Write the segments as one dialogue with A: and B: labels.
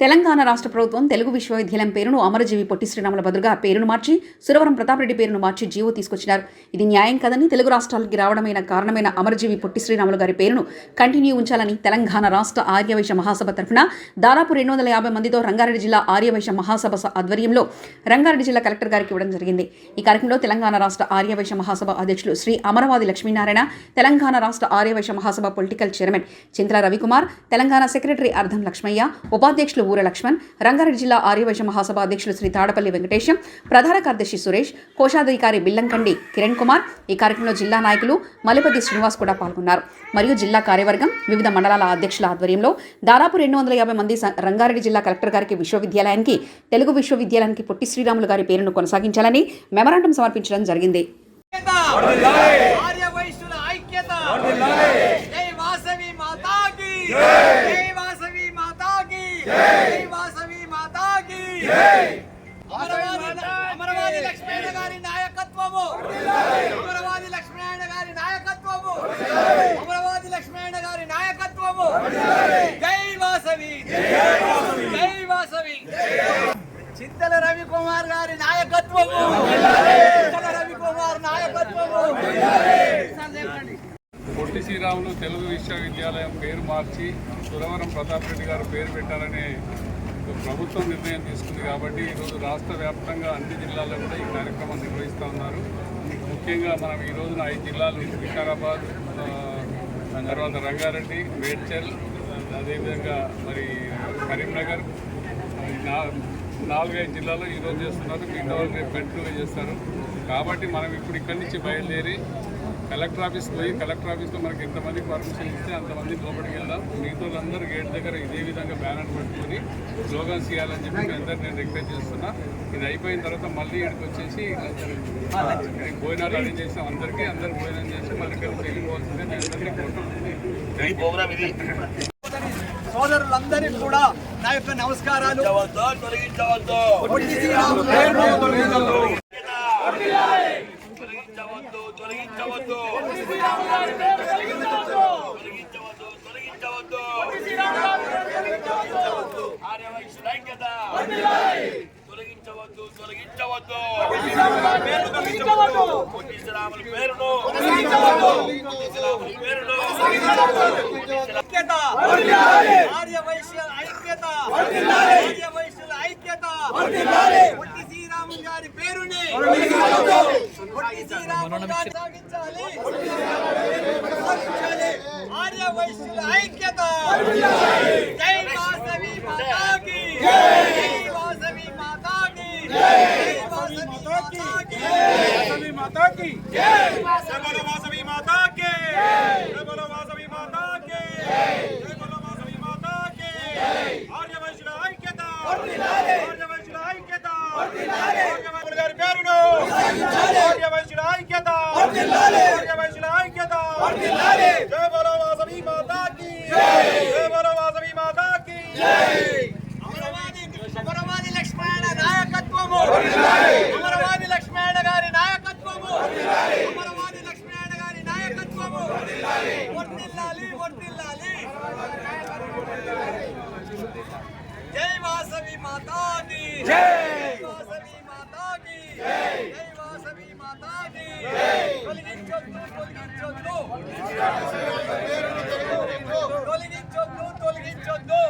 A: తెలంగాణ రాష్ట్ర ప్రభుత్వం తెలుగు విశ్వవిద్యాలయం పేరును అమరజీవి పొట్టి శ్రీరాముల బదులుగా పేరును మార్చి సురవరం ప్రతాప్ రెడ్డి పేరును మార్చి జీవో తీసుకొచ్చినారు. ఇది న్యాయం కదని తెలుగు రాష్ట్రాలకి రావడమైన కారణమైన అమరజీవి పొట్టి శ్రీరాములు గారి పేరును కంటిన్యూ ఉంచాలని తెలంగాణ రాష్ట్ర ఆర్యవైశ్య మహాసభ తరఫున దాదాపు 250 మందితో రంగారెడ్డి జిల్లా ఆర్యవైశ్య మహాసభ ఆధ్వర్యంలో రంగారెడ్డి జిల్లా కలెక్టర్ గారికి ఇవ్వడం జరిగింది. ఈ కార్యక్రమంలో తెలంగాణ రాష్ట్ర ఆర్యవైశ్య మహాసభ అధ్యక్షులు శ్రీ అమరవాది లక్ష్మీనారాయణ, తెలంగాణ రాష్ట్ర ఆర్యవైశ్య మహాసభ పొలిటికల్ చైర్మన్ చింతల రవికుమార్, తెలంగాణ సెక్రటరీ అర్ధం లక్ష్మయ్య, ఉపాధ్యక్షులు ఊర లక్ష్మణ్, రంగారెడ్డి జిల్లా ఆర్యవైశ్య మహాసభ అధ్యక్షులు శ్రీ తాడపల్లి వెంకటేశం, ప్రధాన కార్యదర్శి సురేష్, కోశాధికారి బిల్లంకండి కిరణ్ కుమార్, ఈ కార్యక్రమంలో జిల్లా నాయకులు మలిపతి శ్రీనివాస్ కూడా పాల్గొన్నారు. మరియు జిల్లా కార్యవర్గం వివిధ మండలాల అధ్యక్షుల ఆధ్వర్యంలో దాదాపు 250 మంది రంగారెడ్డి జిల్లా కలెక్టర్ గారికి విశ్వవిద్యాలయానికి తెలుగు విశ్వవిద్యాలయానికి పొట్టి శ్రీరాములు గారి పేరును కొనసాగించాలని మెమరాండం సమర్పించడం జరిగింది.
B: అమరవాది లక్ష్మణ గారి నాయకత్వము, అమరవాది లక్ష్మణ గారి నాయకత్వము, అమరవాది లక్ష్మణ గారి నాయకత్వము. జై వాసవి, జై వాసవి. చింతల రవికుమార్ గారి నాయకత్వము, చింతల రవికుమార్ నాయకత్వము.
C: పొట్టి శ్రీరాములు తెలుగు విశ్వవిద్యాలయం పేరు మార్చి సురవరం ప్రతాప్ రెడ్డి గారు పేరు పెట్టాలనే ప్రభుత్వం నిర్ణయం తీసుకుంది. కాబట్టి ఈరోజు రాష్ట్ర వ్యాప్తంగా అన్ని జిల్లాల్లో కూడా ఈ కార్యక్రమం నిర్వహిస్తూ ఉన్నారు. ముఖ్యంగా మనం ఈ రోజున 5 జిల్లాలు వికారాబాద్, తర్వాత రంగారెడ్డి, మేడ్చల్, అదేవిధంగా మరి కరీంనగర్, 4-5 జిల్లాలో ఈరోజు చేస్తున్నారు. మిగతా వాళ్ళు రేపు కంటిన్యూగా చేస్తారు. కాబట్టి మనం ఇప్పుడు ఇక్కడి నుంచి బయలుదేరి కలెక్టర్ ఆఫీస్కి పోయి కలెక్టర్ ఆఫీస్లో మనకి ఎంతమందికి పర్మిషన్ ఇస్తే అంతమంది లోపలికి వెళ్దాం. మిగతా వాళ్ళందరూ గేట్ దగ్గర ఇదే విధంగా బ్యానర్ పట్టుకొని స్లోగన్స్ ఇవ్వాలని చెప్పి మీ అందరూ నేను రిక్వెస్ట్ చేస్తున్నా. ఇది అయిపోయిన తర్వాత మళ్ళీ ఇక్కడికి వచ్చేసి భోజనాలు అరేంజ్ చేసాం. అందరూ భోజనం చేసి మళ్ళీ కలిసి వెళ్ళిపోవాల్సిందే నేను అందరినీ కోరుకుంటున్నాను.
B: సోదరులందరికీ కూడా నా యొక్క నమస్కారాలు. ఆర్యవైశ్యుల ఐక్యత, ఆర్యవైశ్యుల ఐక్యత. పొట్టి శ్రీరాములు గారి పేరుని పొట్టి శ్రీరాములు గారు సాగించాలి. ఆర్యవైశ్యుల ఐక్యత. జై వాసవి మాతాకి, జై వాసవి మాతాకి, జై వాసవి మాతాకి, వాసవి మాతాకి, జై వాసవి మాతాకి, బోలో వాసవి మాతాకి, బోలో వాసవి మాతాకి. ఆర్యవైశ్యుల ఐక్యత, ఆర్యవైశ్యుల ఐక్యత. ఆర్యవైశ్యుల గారి పేరును ఆర్యవైశ్యుల ఐక్యత, ఆర్యవైశ్యుల ఐక్యత. జై బోలో వాసవి మాతాకి, జై బోలో వాసవి మాతాకి. అమరవాది లక్ష్మణ నాయకత్వము, అమరవాది లక్ష్మణ గారి నాయకత్వము, అమరవాది లక్ష్మణ గారి నాయకత్వము. వర్ధిల్లాలి, వర్ధిల్లాలి. జై వాసవి మాతాకి, జై వాసవి మాతాకి, జై వాసవి మాతాకి. తొలగించొద్దు, తొలగించొద్దు, తొలగించొద్దు, తొలగించొద్దు.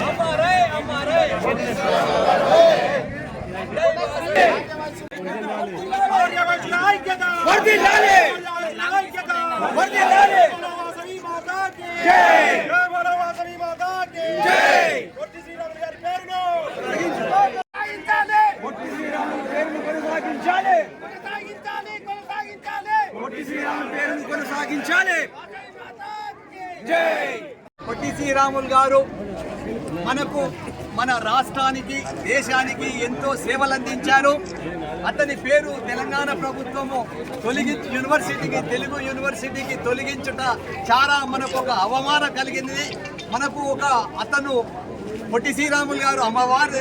B: అమరే, అమరే. ఆర్యవైశ్యుల ఐక్యత, వర్ధిల్లాలి, ఐక్యత, వర్ధిల్లాలి. వాసవి మాతాకి జై, జై బోలో వాసవి మాతాకి జై. పొట్టి శ్రీరాములు గారి పేరును కొనసాగించాలి, పొట్టి శ్రీరాములు పేరును కొనసాగించాలి, కొనసాగించాలి, కొనసాగించాలి. పొట్టి శ్రీరాములు పేరును కొనసాగించాలి. జై. పొట్టి శ్రీరాములు గారు మనకు, మన రాష్ట్రానికి, దేశానికి ఎంతో సేవలు అందించారు. అతని పేరు తెలంగాణ ప్రభుత్వము తెలుగు యూనివర్సిటీకి తొలగించుట చాలా మనకు ఒక అవమానం కలిగింది. మనకు అతను పొట్టి శ్రీరాములు గారు అమ్మవారు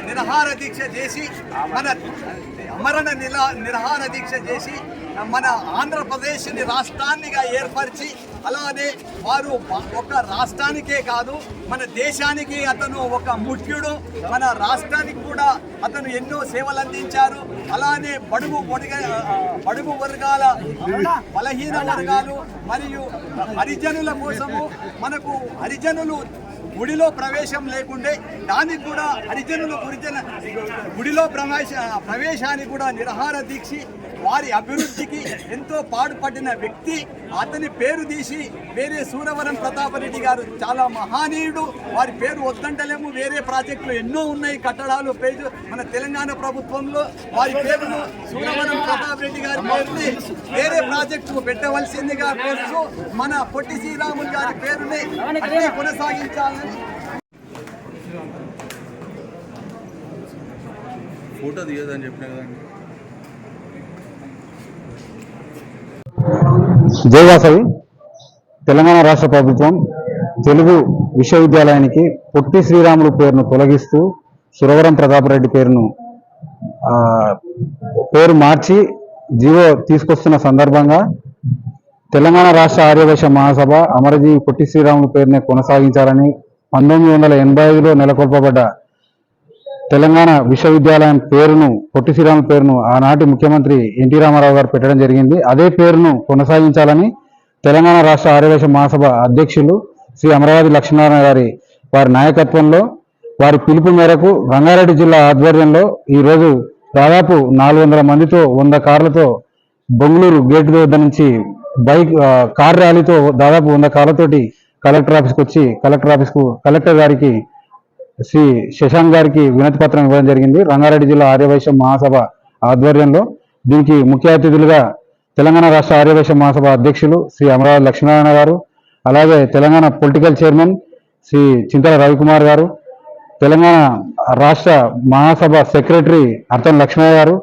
B: నిరహార దీక్ష చేసి నిరహార దీక్ష చేసి మన ఆంధ్రప్రదేశ్ని రాష్ట్రాన్నిగా ఏర్పరిచి అలానే వారు ఒక రాష్ట్రానికే కాదు మన దేశానికి అతను ఒక ముఖ్యుడు. మన రాష్ట్రానికి కూడా అతను ఎన్నో సేవలు అందించారు. అలానే బడుగు వర్గాల బలహీన వర్గాలు మరియు హరిజనుల కోసము మనకు హరిజనులు గుడిలో ప్రవేశం లేకుండే దానికి కూడా హరిజనులు గుడిలో ప్రవేశానికి కూడా నిరహార దీక్ష వారి అభివృద్ధికి ఎంతో పాటుపడిన వ్యక్తి. అతని పేరు తీసి వేరే సూరవరం ప్రతాపరెడ్డి గారు చాలా మహానీయుడు. వారి పేరు వద్దంటలేము. వేరే ప్రాజెక్టులు ఎన్నో ఉన్నాయి కట్టడాలు పేరు మన తెలంగాణ ప్రభుత్వంలో వారి పేరును సూరవరం ప్రతాపరెడ్డి గారి పేరుని వేరే ప్రాజెక్టు పెట్టవలసిందిగా కోరుతూ మన పొట్టి శ్రీరాములు గారి పేరుని అట్లే కొనసాగించాలని
D: ఫోటో తీయదని చెప్పినా కదండి.
E: జయవాసవి తెలంగాణ రాష్ట్ర ప్రభుత్వం తెలుగు విశ్వవిద్యాలయానికి పొట్టి శ్రీరాములు పేరును తొలగిస్తూ సురవరం ప్రతాపరెడ్డి పేరు మార్చి జీవో తీసుకొస్తున్న సందర్భంగా తెలంగాణ రాష్ట్ర ఆర్యవైశ్య మహాసభ అమరజీవి పొట్టి శ్రీరాములు పేరునే కొనసాగించాలని 1985లో నెలకొల్పబడ్డ తెలంగాణ విశ్వవిద్యాలయం పేరును పొట్టి శ్రీరాములు పేరును ఆనాటి ముఖ్యమంత్రి ఎన్టీ రామారావు గారు పెట్టడం జరిగింది. అదే పేరును కొనసాగించాలని తెలంగాణ రాష్ట్ర ఆర్యవైశ్య మహాసభ అధ్యక్షులు శ్రీ అమరావతి లక్ష్మీనారాయణ వారి నాయకత్వంలో వారి పిలుపు మేరకు రంగారెడ్డి జిల్లా ఆధ్వర్యంలో ఈరోజు దాదాపు 400 మందితో 100 కార్లతో బొంగళూరు గేటు వద్ద నుంచి కార్ ర్యాలీతో దాదాపు 100 కార్లతోటి కలెక్టర్ ఆఫీస్కి వచ్చి కలెక్టర్ గారికి శ్రీ శశాంక్ గారికి వినతి పత్రం ఇవ్వడం జరిగింది. రంగారెడ్డి జిల్లా ఆర్యవైశ్య మహాసభ ఆధ్వర్యంలో దీనికి ముఖ్య అతిథులుగా తెలంగాణ రాష్ట్ర ఆర్యవైశ్య మహాసభ అధ్యక్షులు శ్రీ అమరావతి లక్ష్మీనారాయణ గారు, అలాగే తెలంగాణ పొలిటికల్ చైర్మన్ శ్రీ చింతల రవికుమార్ గారు, తెలంగాణ రాష్ట్ర మహాసభ సెక్రటరీ అర్తం లక్ష్మయ్య గారు,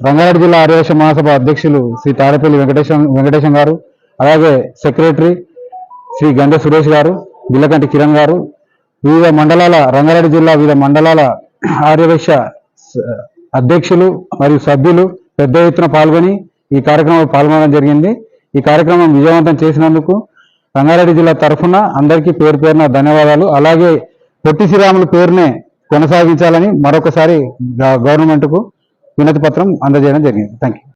E: రంగారెడ్డి జిల్లా ఆర్యవైశ్య మహాసభ అధ్యక్షులు శ్రీ తాడేపల్లి వెంకటేశం గారు, అలాగే సెక్రటరీ శ్రీ గంధ సురేష్ గారు, బిల్లకంటి కిరణ్ గారు, వివిధ మండలాల రంగారెడ్డి జిల్లా వివిధ మండలాల ఆర్యవైశ్య అధ్యక్షులు మరియు సభ్యులు పెద్ద ఎత్తున పాల్గొని ఈ కార్యక్రమంలో పాల్గొనడం జరిగింది. ఈ కార్యక్రమం విజయవంతం చేసినందుకు రంగారెడ్డి జిల్లా తరఫున అందరికీ పేరు పేరున ధన్యవాదాలు. అలాగే పొట్టి శ్రీరాములు పేరునే కొనసాగించాలని మరొకసారి గవర్నమెంట్కు వినతి పత్రం అందజేయడం జరిగింది. Thank you.